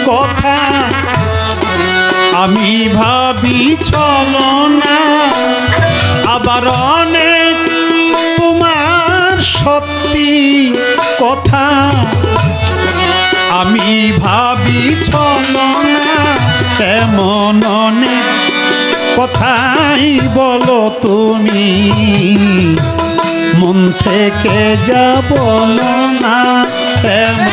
কথা আমি ভাবি চলো না, আবার অনেক তোমার সত্যি কথা আমি ভাবি চলো না, এমন অনেক কথাই বলো তুমি, মন থেকে যা বলো না এমন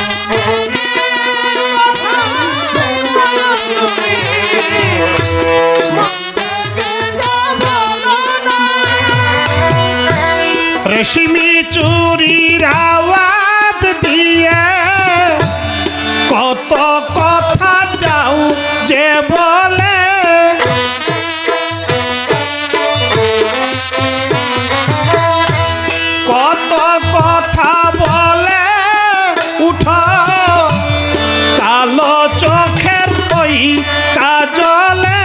রেশমি চুরির আওয়াজ দিয়ে কত কথা যাও যে বলে, কত কথা বলে উঠো কালো চোখের ওই কাজলে,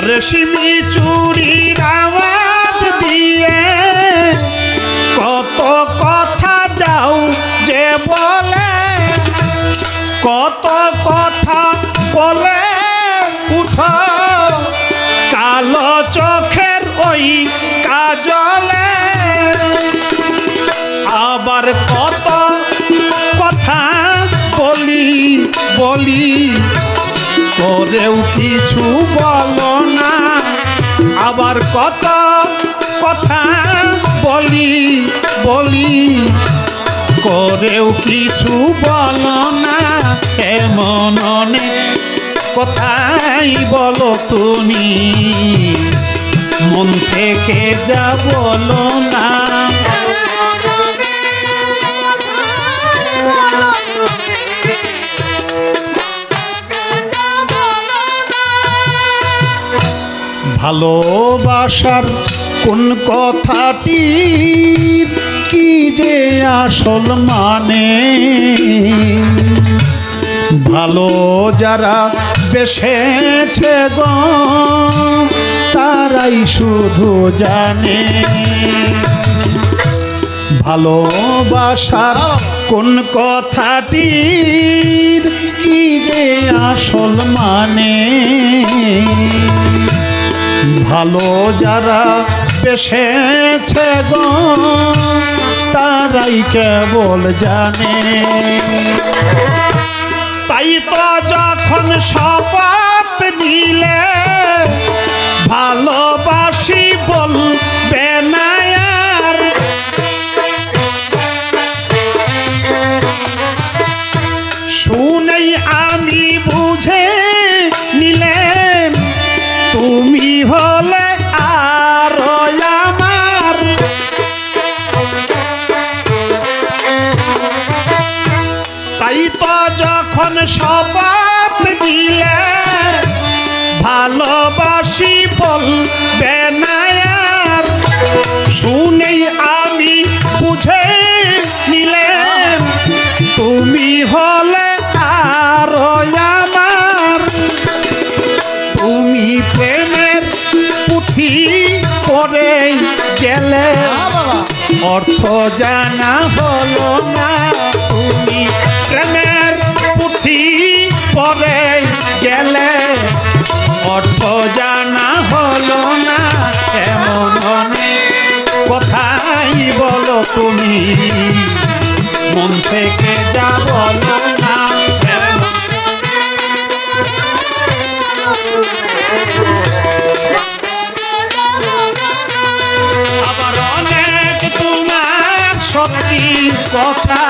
রেশমি চুরির আওয়াজ দিয়ে কত কথা যাও যে বলে, কত কথা বলে উঠো কালো চোখের ওই কাজলে, আবার কত কথা বলি করেও কিছু বলো না, আবার কত কথা বলি করেও কিছু বলো না, এমন অনেক কথাই বলো তুমি, মন থেকে যা বলো না। ভালোবাসার কোন কথাটি কি যে আসল মানে, ভালো যারা বেসেছে গো তারাই শুধু জানে, ভালোবাসার কোন কথাটি কি যে আসল মানে, ভালো যারা বেসেছে গো তারাই কেবল জানে, তাই তো যখন শপথ নিলে ভালোবাসি বলবে না আর, শুনেই আমি বুঝে নিলেম তুমি হলে আর আমার, তাই তো যখন শপথ দিলে ভালোবাসি বলবে না আর, শুনেই আমি বুঝে নিলেম তুমি হলে আর আমার, তুমি প্রেমের পুঁথি পড়ে গেলে অর্থ জানা হলো না, তুমি প্রেমের পুঁথি পড়ে গেলে অর্থ জানা হলো না, এমন অনেক কথাই বলো তুমি, মন থেকে যা বলো না, আবার অনেক তোমার সত্যি কথা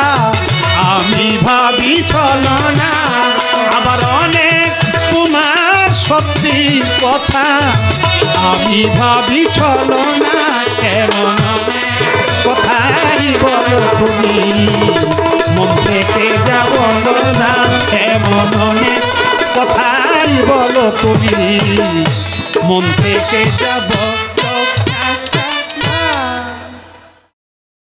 আমি ভাবি চলো না, আবার অনেক তোমার সত্যি কথা আমি ভাবি চলো না, এমন কথাই বলো তুমি, মন থেকে যা বলো না, এমন অনেক কথাই বলো তুমি, মন থেকে যা বলো